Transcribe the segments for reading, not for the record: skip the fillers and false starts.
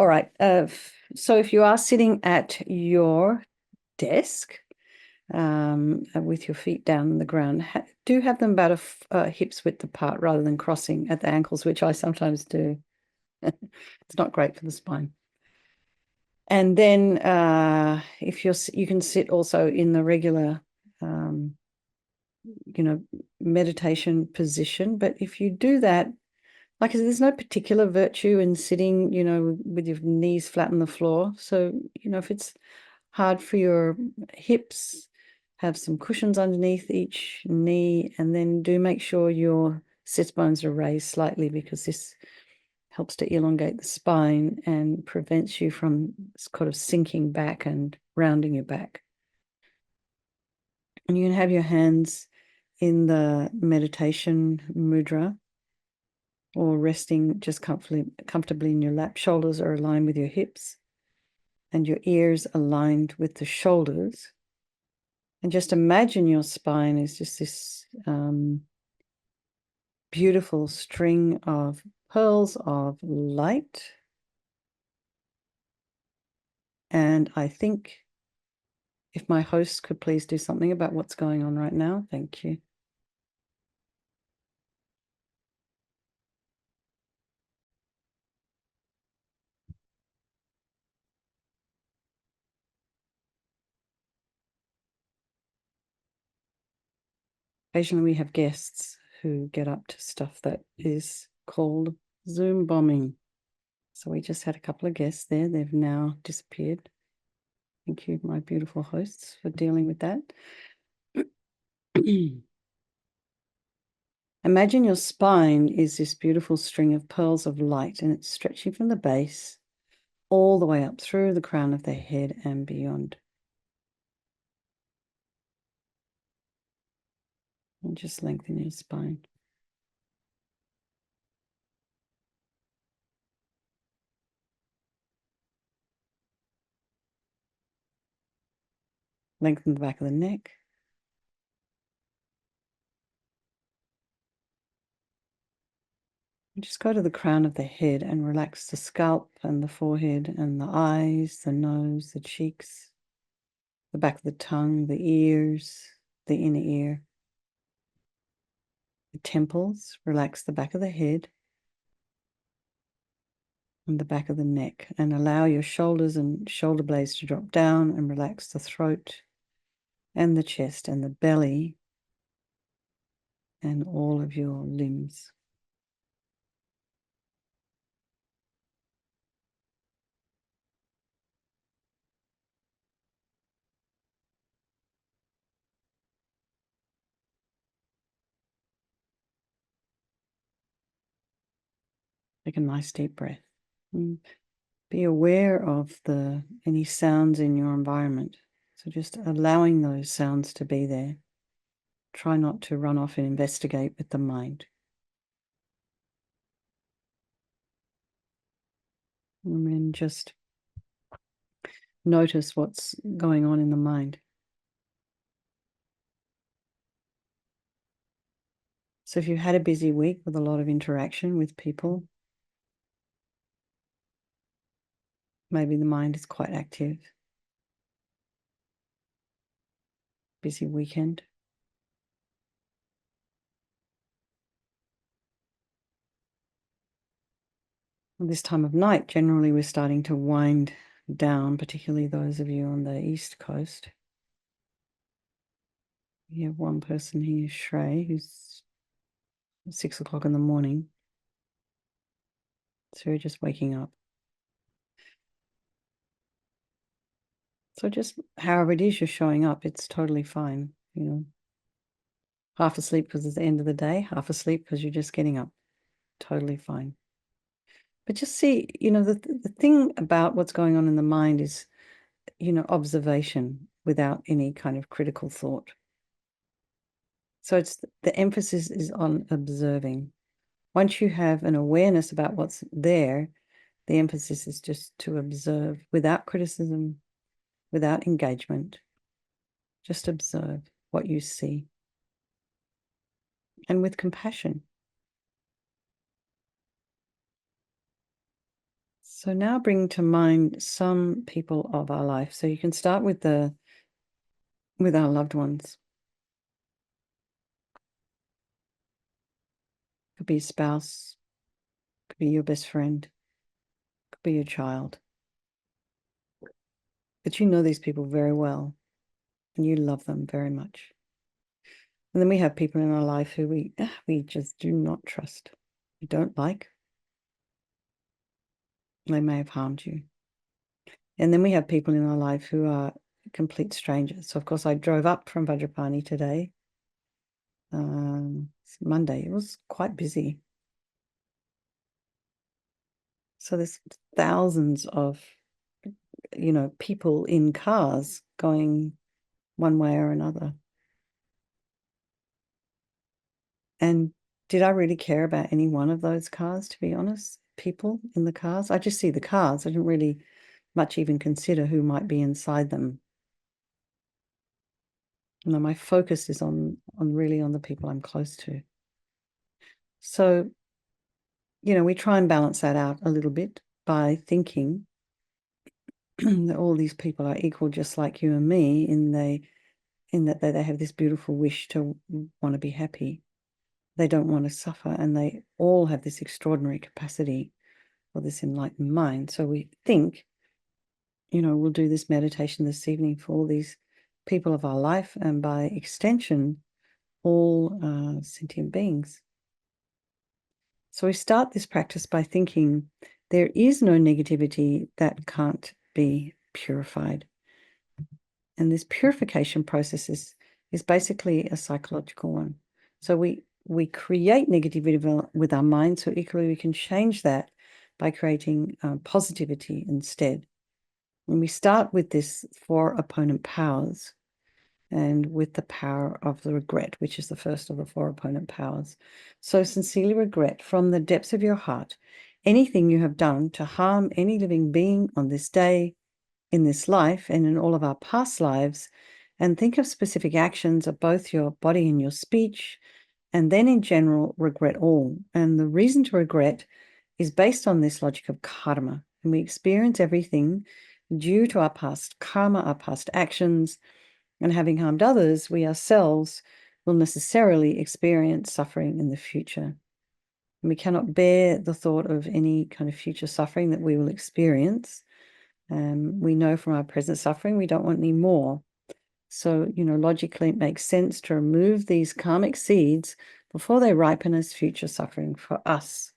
All right. So if you are sitting at your desk with your feet down on the ground, do have them about a hip's width apart rather than crossing at the ankles, which I sometimes do. It's not great for the spine. And then if you can sit also in the regular, meditation position. But if you do that, like there's no particular virtue in sitting, with your knees flat on the floor. So, if it's hard for your hips, have some cushions underneath each knee, and then do make sure your sits bones are raised slightly, because this helps to elongate the spine and prevents you from kind of sinking back and rounding your back. And you can have your hands in the meditation mudra or resting just comfortably in your lap. Shoulders are aligned with your hips and your ears aligned with the shoulders. And just imagine your spine is just this beautiful string of pearls of light. And I think if my host could please do something about what's going on right now. Thank you. Occasionally we have guests who get up to stuff that is called Zoom bombing. So we just had a couple of guests there. They've now disappeared. Thank you, my beautiful hosts, for dealing with that. Imagine your spine is this beautiful string of pearls of light, and it's stretching from the base all the way up through the crown of the head and beyond. And just lengthen your spine. Lengthen the back of the neck. And just go to the crown of the head and relax the scalp and the forehead and the eyes, the nose, the cheeks, the back of the tongue, the ears, the inner ear, the temples. Relax the back of the head and the back of the neck, and allow your shoulders and shoulder blades to drop down, and relax the throat and the chest and the belly and all of your limbs. Take a nice deep breath. And be aware of any sounds in your environment. So just allowing those sounds to be there. Try not to run off and investigate with the mind. And then just notice what's going on in the mind. So if you've had a busy week with a lot of interaction with people, maybe the mind is quite active. Busy weekend. This time of night, generally we're starting to wind down, particularly those of you on the East Coast. We have one person here, Shrey, who's 6 o'clock in the morning. So we're just waking up. So just however it is you're showing up, it's totally fine. Half asleep because it's the end of the day, half asleep because you're just getting up. Totally fine. But just see, the thing about what's going on in the mind is, observation without any kind of critical thought. So it's the emphasis is on observing. Once you have an awareness about what's there, the emphasis is just to observe without criticism, without engagement. Just observe what you see. And with compassion. So now bring to mind some people of our life. So you can start with our loved ones. Could be a spouse, could be your best friend, could be your child. But you know these people very well and you love them very much. And then we have people in our life who we just do not trust. We don't like. They may have harmed you. And then we have people in our life who are complete strangers. So of course I drove up from Vajrapani today. It's Monday. It was quite busy. So there's thousands of, people in cars going one way or another. And did I really care about any one of those cars, to be honest? People in the cars? I just see the cars. I didn't really much even consider who might be inside them. My focus is on really on the people I'm close to. So, we try and balance that out a little bit by thinking that all these people are equal, just like you and me, in that they have this beautiful wish to want to be happy. They don't want to suffer, and they all have this extraordinary capacity for this enlightened mind. So we think, we'll do this meditation this evening for all these people of our life, and by extension, all sentient beings. So we start this practice by thinking there is no negativity that can't be purified. And this purification process is basically a psychological one. So we create negativity with our mind, so equally we can change that by creating positivity instead. And we start with this 4 opponent powers, and with the power of the regret, which is the first of the 4 opponent powers. So sincerely regret from the depths of your heart anything you have done to harm any living being on this day, in this life, and in all of our past lives, and think of specific actions of both your body and your speech, and then in general, regret all. And the reason to regret is based on this logic of karma, and we experience everything due to our past karma, our past actions, and having harmed others, we ourselves will necessarily experience suffering in the future. And we cannot bear the thought of any kind of future suffering that we will experience. We know from our present suffering, we don't want any more. So, logically, it makes sense to remove these karmic seeds before they ripen as future suffering for us.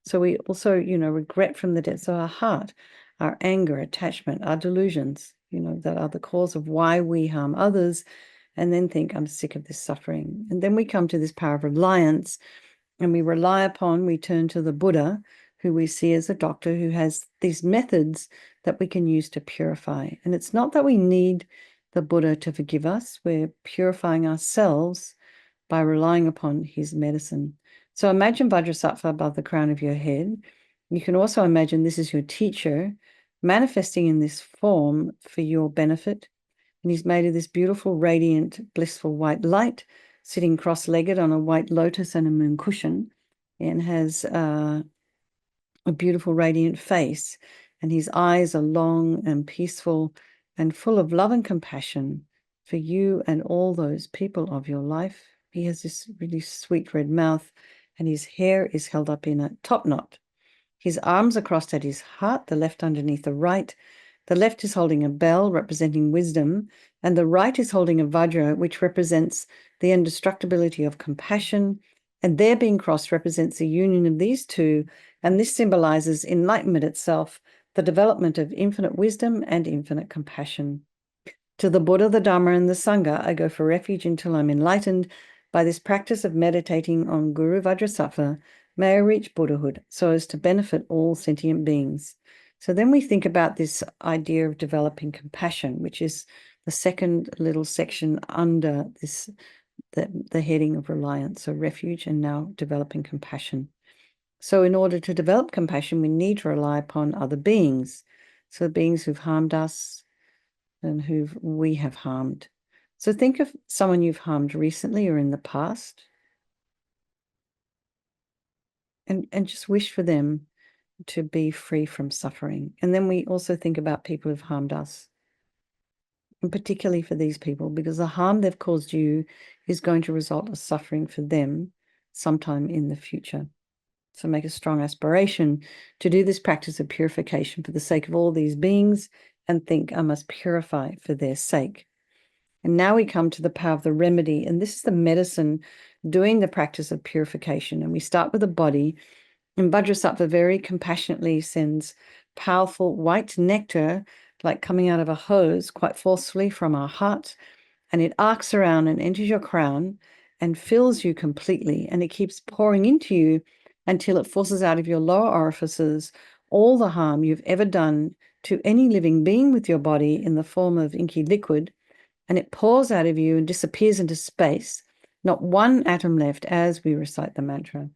So we also, regret from the depths of our heart, our anger, attachment, our delusions, that are the cause of why we harm others, and then think, I'm sick of this suffering. And then we come to this power of reliance, and we turn to the Buddha, who we see as a doctor who has these methods that we can use to purify. And it's not that we need the Buddha to forgive us, we're purifying ourselves by relying upon his medicine. So imagine Vajrasattva above the crown of your head. You can also imagine this is your teacher manifesting in this form for your benefit. And he's made of this beautiful, radiant, blissful white light, sitting cross-legged on a white lotus and a moon cushion, and has a beautiful, radiant face. And his eyes are long and peaceful and full of love and compassion for you and all those people of your life. He has this really sweet red mouth, and his hair is held up in a top knot. His arms are crossed at his heart, the left underneath the right. The left is holding a bell representing wisdom, and the right is holding a vajra, which represents the indestructibility of compassion. And their being crossed represents the union of these two, and this symbolizes enlightenment itself, the development of infinite wisdom and infinite compassion. To the Buddha, the Dharma, and the Sangha, I go for refuge until I'm enlightened. By this practice of meditating on Guru Vajrasattva, may I reach Buddhahood so as to benefit all sentient beings. So then we think about this idea of developing compassion, which is the second little section under this, the heading of reliance, so refuge, and now developing compassion. So in order to develop compassion, we need to rely upon other beings. So beings who've harmed us, and who we have harmed. So think of someone you've harmed recently or in the past, and just wish for them to be free from suffering. And then we also think about people who've harmed us, and particularly for these people, because the harm they've caused you is going to result in suffering for them sometime in the future. So make a strong aspiration to do this practice of purification for the sake of all these beings, and think, I must purify for their sake. And now we come to the power of the remedy, and this is the medicine doing the practice of purification. And we start with the body, and Vajrasattva very compassionately sends powerful white nectar, like coming out of a hose, quite forcefully from our heart, and it arcs around and enters your crown and fills you completely, and it keeps pouring into you until it forces out of your lower orifices all the harm you've ever done to any living being with your body in the form of inky liquid, and it pours out of you and disappears into space, not one atom left as we recite the mantra.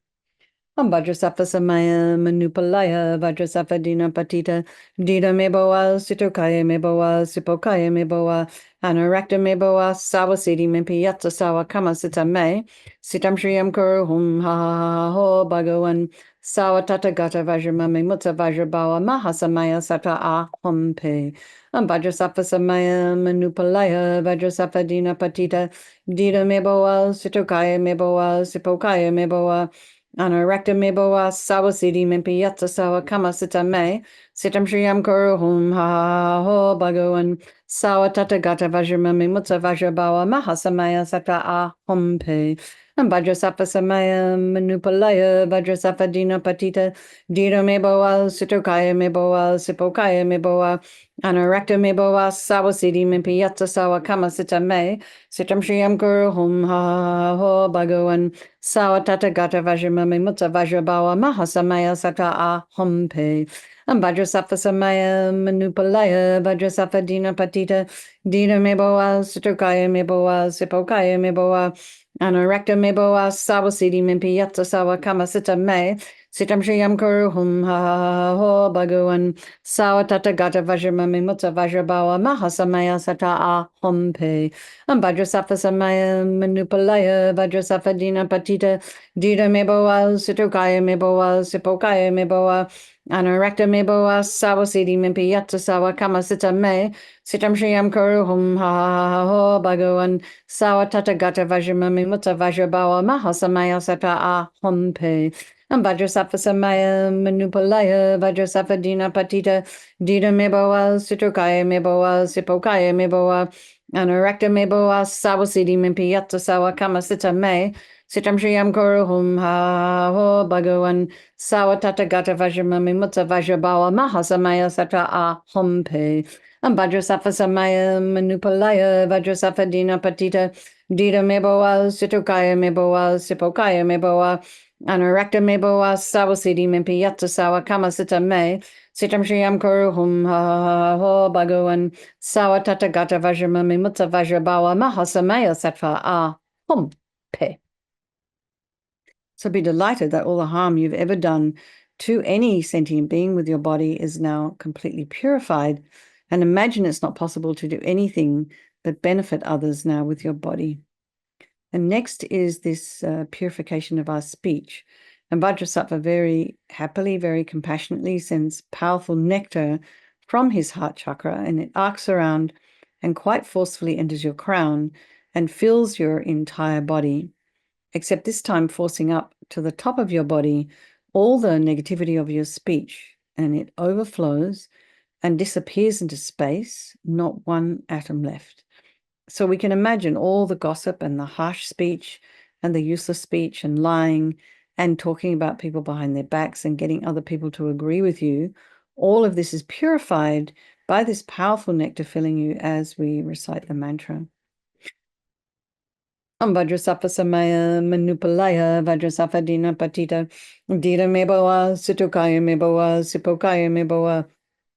Vajrasattva samaya manupalaya Vajrasattva dina patita dida meboa sitokaya meboa sipokaya meboa anarakta meboa sawasiti mimpi yatsa sawa kama sita me sitam shriyam kuru hum ha ha ho bhagavan sawa tata gata vajramame mutsa vajrabawa mahasamaya sata a hum pe. Vajrasattva samaya manupalaya Vajrasattva dina patita dida meboa sitokaya meboa sipokaya meboa Anarakta meboa sawasiti mimpi yatsa sawa kama sita me sitam shriyam kuru hum ha ho bhagavan sawa tata gata vajramame mutsa vajrabawa mahasamaya sata a hum pe. Vajrasattva samaya manupalaya Vajrasattva dina patita dida meboa sitokaya meboa sipokaya meboa anarakta meboa sawasiti mimpi yatsa sawa kama sita me sitam shriyam kuru hum ha ho bhagavan sawa tata gata vajramame mutsa vajrabawa mahasamaya sata a hum pe. Vajrasattva samaya manupalaya Vajrasattva dina patita dina meboa sitokaya meboa sipokaya meboa anarakta meboa sawasiti mimpi yatsa sawa kama sita me sitam shriyam kuru hum ha ho bhagavan sawa tata gata vajramame mutsa vajrabawa mahasamaya sata a hum pe. Vajrasattva samaya manupalaya Vajrasattva dina patita dida meboa sitokaya meboa sipokaya meboa anarakta meboa sawasiti mimpi yatsa sawa kama sita me sitam shriyam kuru hum ha ho bhagavan sawa tata gata vajramame mutsa vajrabawa mahasamaya sata a hum pe. Vajrasattva samaya manupalaya Vajrasattva dina patita dida meboa sitokaya meboa sipokaya meboa anarakta meboa sawasiti mimpi yatsa sawa kama sita me sitam shriyam kuru hum ha ho bhagavan sawa tata gata vajramame mutsa vajrabawa mahasamaya sata a hum pe. Vajrasattva samaya manupalaya Vajrasattva dina patita dida meboa sitokaya meboa sipokaya meboa anarakta meboa sawasiti mimpi yatsa sawa kama sita me sitam shriyam kuru hum ha ho bhagavan sawa tata gata vajramame mutsa vajrabawa mahasamaya sata a hum pe. So be delighted that all the harm you've ever done to any sentient being with your body is now completely purified. And imagine it's not possible to do anything but benefit others now with your body. And next is this purification of our speech. And Vajrasattva very happily, very compassionately sends powerful nectar from his heart chakra, and it arcs around and quite forcefully enters your crown and fills your entire body, except this time forcing up to the top of your body all the negativity of your speech, and it overflows and disappears into space, not one atom left. So we can imagine all the gossip and the harsh speech and the useless speech and lying and talking about people behind their backs and getting other people to agree with you. All of this is purified by this powerful nectar filling you as we recite the mantra. Vajrasattva samaya manupalaya Vajrasattva dina patita dida meboa sitokaya meboa sipokaya meboa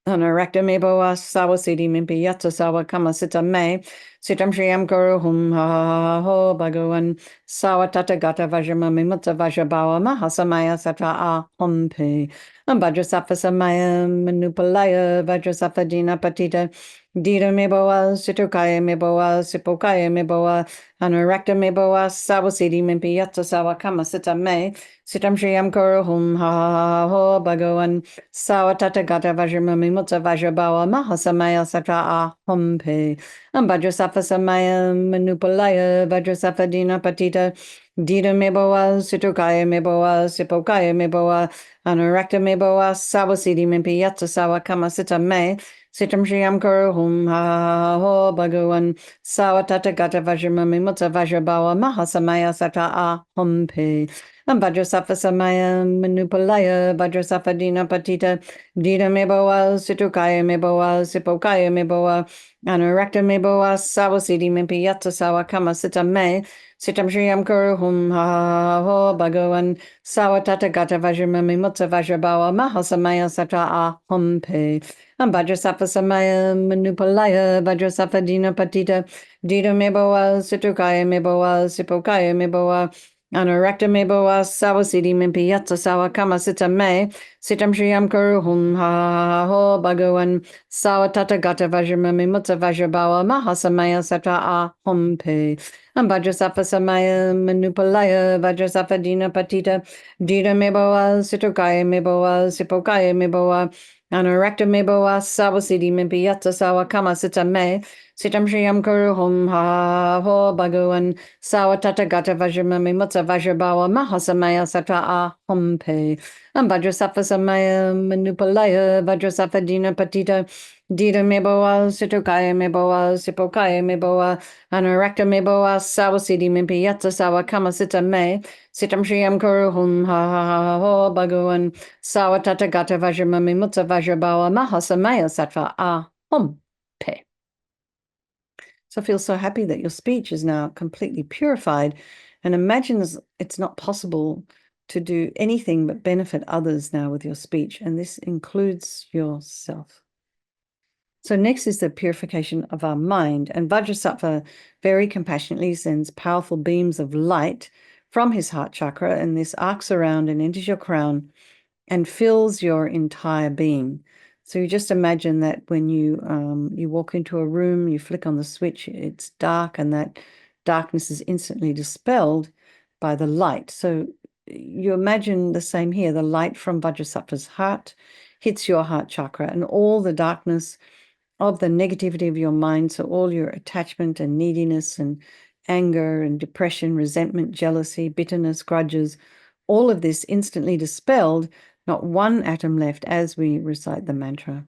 anarakta meboa sawasiti mimpi yatsa sawa kama sita me Sitam Shriyam Guru Hum Ha Ho Bhagavan Sawatata Gata Vajramami Mutta Vajrabawa Mahasamaya Satra Aham Pe Vajrasattva Samaya Manupalaya Vajrasattva Dina Patita Dita Meboa Situkaya Meboa Sipokaya Meboa Anurakta Meboa Sawasidi Mimpi Yatsa Sawa Kama Sita Me Sitam Shriyam Guru Hum Ha Ho Bhagavan Sawatata Gata Vajramami Mutta Vajrabawa Mahasamaya Satra Aham Pe Vajrasattva Samaya Manupalaya Vajrasattva Dina Patita Dita Meboa Situkaya Meboa Sipokaya Meboa Anurakta Meboa Sawasidi Mimpi Yatsa Sawa Kama Sita Me Sitam Shriyam Guru Hum Ha Ho Bhagavan Sawatata Gata Vajramami Mutta Vajrabawa Mahasamaya Sata Aham Pe Vajrasattva Samaya Manupalaya Vajrasattva Dina Patita Dita Meboa Situkaya Meboa Sipokaya Meboa Anurakta Meboa Sawasidi Mimpi Yatsa Sawa Kama Sita Me Sitam Shriyam Guru Hum Ha Ho Bhagavan Sawatata Gata Vajramami Mutta Vajrabawa Mahasamaya Sata Aham Pe Vajrasattva Samaya Manupalaya Vajrasattva Dina Patita Dita Meboa Situkaya Meboa Sipokaya Meboa Anurakta Meboa Sawasidi Mimpi Yatsa Sawa Kama Sita Me Sitam Shriyam Guru Hum Ha Ho Bhagavan Sawatata Gata Vajramami Mutta Vajrabawa Mahasamaya Satra Aham Pe Vajrasattva Samaya Manupalaya Vajrasattva Dina Patita Dita Meboa Situkaya Meboa Sipokaya Meboa Anurakta Meboa Sawasidi Mimpi Yatsa Sawa Kama Sita Me Sitam Shriyam Guru Hum Ha Ho Bhagavan Sawatata Gata Vajramami Mutta Vajrabawa Mahasamaya Satra Aham Pe Vajrasattva Samaya Manupalaya Vajrasattva Dina Patita Dita Meboa Situkaya Meboa Sipokaya Meboa Anurakta Meboa Sawasidi Mimpi Yatsa Sawa Kama Sita Me Sitam Shriyam Guru Hum Ha Ho Bhagavan Sawatata Gata Vajramami Mutta Vajrabawa Mahasamaya Sattva Aham Pe. So feel so happy that your speech is now completely purified, and imagine it's not possible to do anything but benefit others now with your speech, and this includes yourself. So next is the purification of our mind, and Vajrasattva very compassionately sends powerful beams of light from his heart chakra, and this arcs around and enters your crown and fills your entire being. So you just imagine that when you walk into a room, you flick on the switch, it's dark, and that darkness is instantly dispelled by the light. So you imagine the same here. The light from Vajrasattva's heart hits your heart chakra, and all the darkness of the negativity of your mind, so all your attachment and neediness and anger and depression, resentment, jealousy, bitterness, grudges, all of this instantly dispelled, not one atom left as we recite the mantra.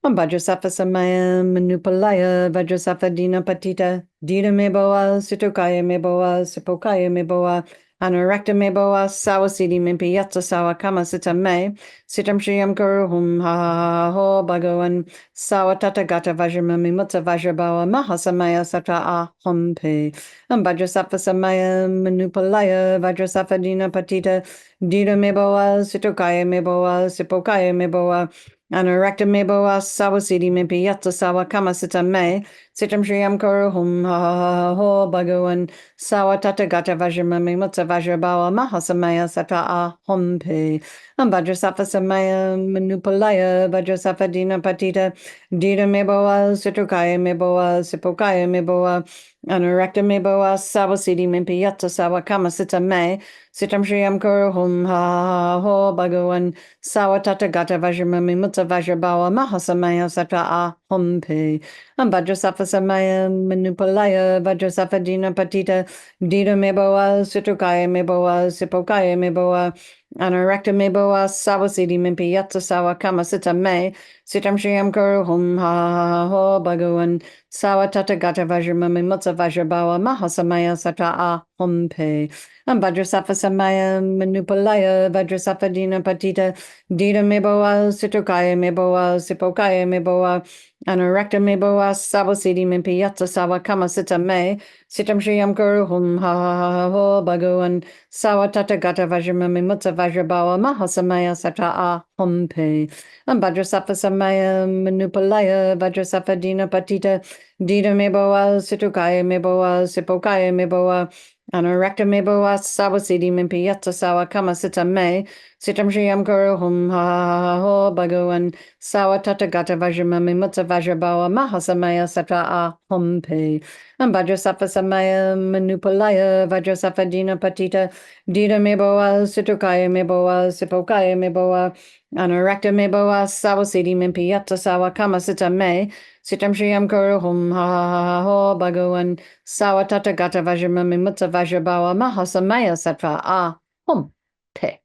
Vajrasattva Samaya Manupalaya Vajrasattva Dina Patita Dita Meboa Situkaya Meboa Sipokaya Meboa Anurakta Meboa Sawasidi Mimpi Yatsa Sawa Kama Sita Me Sitam Shriyam Guru Hum Ha Ho Bhagavan Sawatata Gata Vajramami Mutta Vajrabawa Mahasamaya Satra Aham Pe Vajrasattva Samaya Manupalaya Vajrasattva Dina Patita Dita Meboa Situkaya Meboa Sipokaya Meboa Anurakta Meboa Sawasidi Mimpi Yatsa Sawa Kama Sita Me Sitam Shriyam Guru Hum Ha Ho Bhagavan Sawatata Gata Vajramami Mutta Vajrabawa Mahasamaya Satra Aham Pe Vajrasattva Samaya Manupalaya Vajrasattva Dina Patita Dita Meboa Situkaya Meboa Sipokaya Meboa Anurakta Meboa Sawasidi Mimpi Yatsa Sawa Kama Sita Me Sitam Shriyam Guru Hum Ha Ho Bhagavan Sawatata Gata Vajramami Mutta Vajrabawa Mahasamaya Satra Aham Pe Vajrasattva Samaya Manupalaya Vajrasattva Dina Patita Dita Meboa Situkaya Meboa Sipokaya Meboa Anurakta Meboa Sawasidi Mimpi Yatsa Sawa Kama Sita Me Sitam Shriyam Guru Hum Ha Ho Bhagavan Sawatata Gata Vajramami Mutta Vajrabawa Mahasamaya Satra Aham Pe Vajrasattva Samaya Manupalaya Vajrasattva Dina Patita Dita Meboa Situkaya Meboa Sipokaya Meboa Anurakta Meboa Sawasidi Mimpi Yatsa Sawa Kama Sita Me Sitam Shriyam Guru Hum Ha Ha Ha Ho Bhagavan Sawatata Gata Vajramami Mutta Vajrabawa Mahasamaya Satra A Hum Pe Vajrasafa Samaya Manupalaya Vajrasafa Dina Patita Dita Meboa Situkaya Meboa Sipokaya Meboa Anarakta Meboa Sawasidi Mimpiyata Sawa Kama Sita Me Sitam Shriyam Guru Hum Ha Ha Ha Ho Bhagavan Sawatata Gata Vajramami Mutta Vajrabawa Mahasamaya Satra A Hum Pe Vajrasafa Samaya Manupalaya Vajrasafa Dina Patita Dita Meboa Situkaya Meboa Sipokaya Meboa Anarakta Meboa Sawasidi Mimpiyata Sawa Kama Sita Me Sitam Shriyam Kuru Hum Ha Ha Ha Ho Bhagavan Sawatata Gata Vajramami Mutta Vajrabawa Mahasamaya Satra A Hum Te.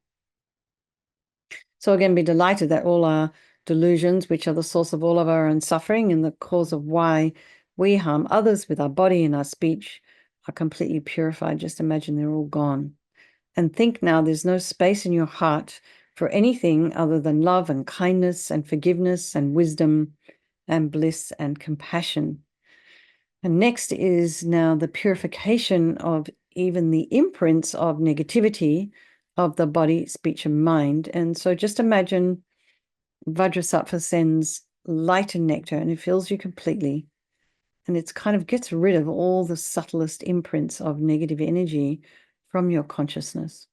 So again, be delighted that all our delusions, which are the source of all of our own suffering and the cause of why we harm others with our body and our speech, are completely purified. Just imagine they're all gone. And think now there's no space in your heart for anything other than love and kindness and forgiveness and wisdom and bliss and compassion. And next is now the purification of even the imprints of negativity of the body, speech, and mind. And so just imagine Vajrasattva sends light and nectar and it fills you completely. And it's kind of gets rid of all the subtlest imprints of negative energy from your consciousness.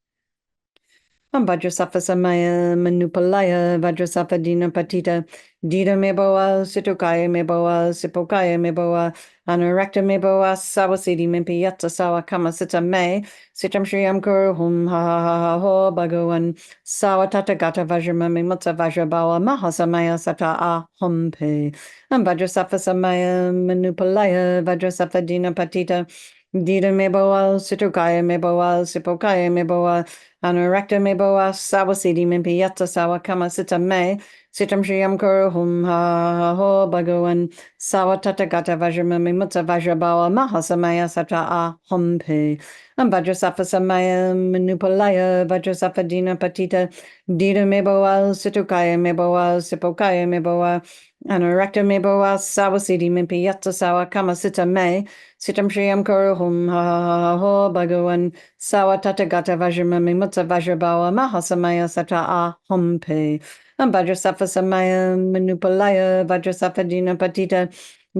Vajrasattva Samaya Manupalaya Vajrasattva Dina Patita Dita Meboa Situkaya Meboa Sipokaya Meboa Anurakta Meboa Sawasidi Mimpiyata Sawa Kama Sita Me Sitam Shriyam Kuru Hum Ha Ha Ha Ha Ho Bhagavan Sawatata Gata Vajramami Mutta Vajrabawa Mahasamaya Sata A Hum Pe Vajrasattva Samaya Manupalaya Vajrasattva Dina Patita Dita Meboa Situkaya Meboa Sipokaya Meboa Anurakta Meboa Sawasidi Mimpiyata Sawa Kama Sita Me Sitam Shriyam Kuru Hum Ha Ho Bhagavan Sawatata Gata Vajramami Mutta Vajrabawa Mahasamaya Satra A Hum Pe Vajrasattva Samaya Manupalaya Vajrasattva Dina Patita Dita Meboa Situkaya Meboa Sipokaya Meboa Anurakta Meboa Sawasidi Mimpiyata Sawa Kama Sita Me Sitam Shriyam Kuru Hum Ha Ho Bhagavan Sawatata Gata Vajramami Mutta Vajrabawa Mahasamaya Satra A Hum Pe Vajrasattva Samaya Manupalaya Vajrasattva Dina Patita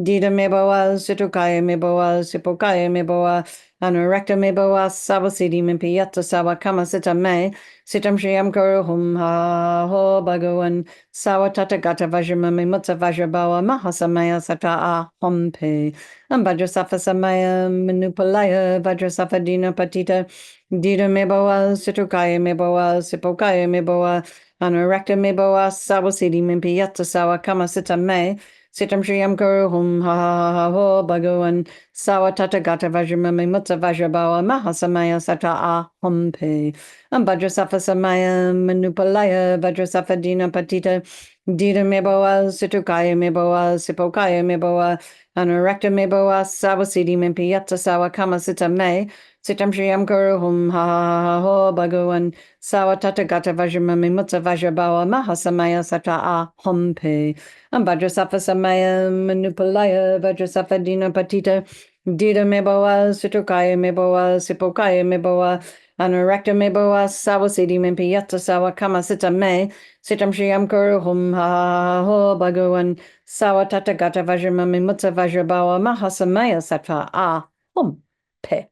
Dita Meboa Situkaya Meboa Sipokaya Meboa Anurakta Meboa Sawasidi Mimpiyata Sawa Kama Sita Me Sitam Shriyam Kuru Hum Ha Ho Bhagavan Sawatata Gata Vajramami Mutta Vajrabawa Mahasamaya Satra A Hum Pe Vajrasattva Samaya Manupalaya Vajrasattva Dina Patita Dita Meboa Situkaya Meboa Sipokaya Meboa Anurakta Meboa Sawasidi Mimpiyata Sawa Kama Sita Me Sitam Shriyam Kuru Hum Ha Ha Ha Ho Bhagavan Sawatata Gata Vajramami Mutta Vajrabawa Mahasamaya Satra A Hum Pe Vajrasattva Samaya Manupalaya Vajrasattva Dina Patita Dita Meboa Situkaya Meboa Sipokaya Meboa Anurakta Meboa Sawasidi Mimpiyata Sawa Kama Sita Me Sitam Shriyam Kuru Hum Ha Ha Ha Ho Bhagavan Sawatata Gata Vajramami Mutta Vajrabawa Mahasamaya Satra A Hum Pe Vajrasattva Samaya Manupalaya Vajrasattva Dina Patita Dita Meboa Situkaya Meboa Sipokaya Meboa Anurakta Meboa Sawasidi Mimpiyata Sawa Kama Sita Me Sitam Shriyam Kuru Hum Ha Ho Bhagavan Sawatata Gata Vajramami Mutta Vajrabawa Mahasamaya Satra A Hum Pe.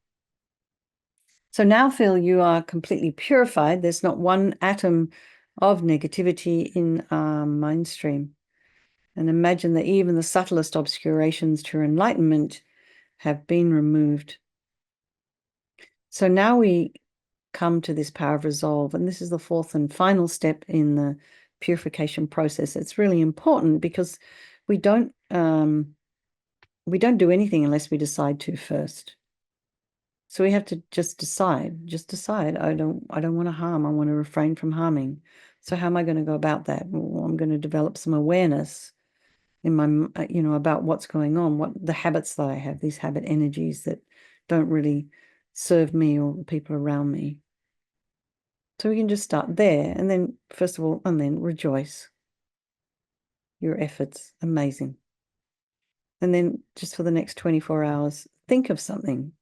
So now feel you are completely purified. There's not one atom of negativity in our mind stream. And imagine that even the subtlest obscurations to your enlightenment have been removed. So now we come to this power of resolve, and this is the fourth and final step in the purification process. It's really important because we don't do anything unless we decide to first. So we have to just decide. I don't want to harm. I want to refrain from harming. So how am I going to go about that? Well, I'm going to develop some awareness in my, about what's going on, what the habits that I have, these habit energies that don't really serve me or the people around me. So we can just start there, and then first of all, and then rejoice. Your efforts, amazing. And then just for the next 24 hours, think of something.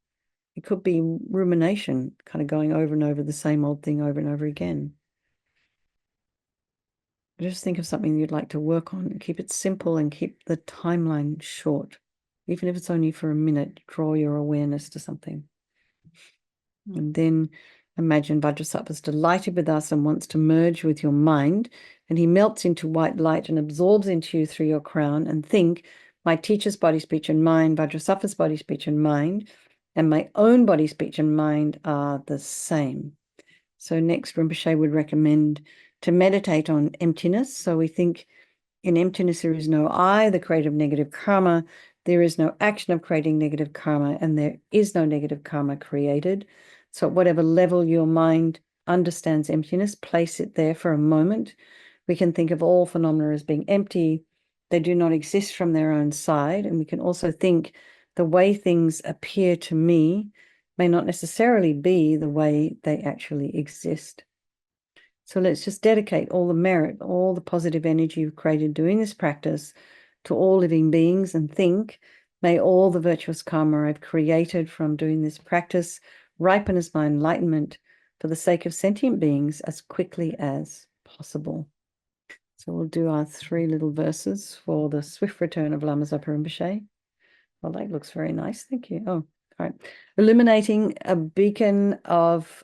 It could be rumination, kind of going over and over the same old thing over and over again. Just think of something you'd like to work on. Keep it simple and keep the timeline short. Even if it's only for a minute, draw your awareness to something. And then imagine Vajrasattva is delighted with us and wants to merge with your mind, and he melts into white light and absorbs into you through your crown. And think, my teacher's body, speech, and mind, Vajrasattva's body, speech, and mind, and my own body, speech, and mind are the same. So next, Rinpoche would recommend to meditate on emptiness. So we think in emptiness, there is no I, the creator of negative karma. There is no action of creating negative karma, and there is no negative karma created. So at whatever level your mind understands emptiness, place it there for a moment. We can think of all phenomena as being empty. They do not exist from their own side. And we can also think the way things appear to me may not necessarily be the way they actually exist. So let's just dedicate all the merit, all the positive energy you've created doing this practice to all living beings, and think, may all the virtuous karma I've created from doing this practice ripen as my enlightenment for the sake of sentient beings as quickly as possible. So we'll do our 3 little verses for the swift return of Lama Zopa Rinpoche. Well, that looks very nice. Thank you. Oh, all right. Illuminating a beacon of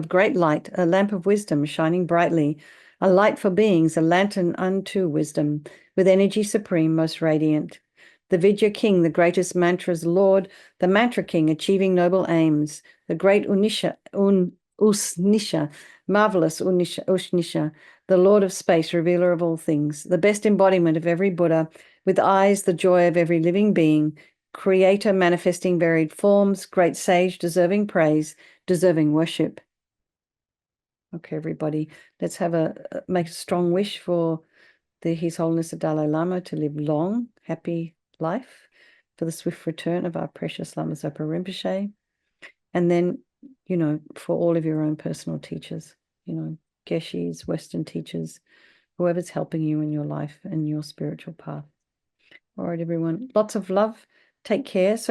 great light, a lamp of wisdom shining brightly, a light for beings, a lantern unto wisdom, with energy supreme, most radiant. The Vidya King, the greatest mantra's Lord, the Mantra King, achieving noble aims, the great Usnisha, marvelous Ushnisha, the Lord of space, revealer of all things, the best embodiment of every Buddha, with eyes the joy of every living being, creator manifesting varied forms, great sage, deserving praise, deserving worship. Okay, everybody, let's make a strong wish for His Holiness the Dalai Lama to live long, happy life, for the swift return of our precious Lama Zopa Rinpoche, and then, for all of your own personal teachers, Geshis, Western teachers, whoever's helping you in your life and your spiritual path. All right, everyone, lots of love. Take care.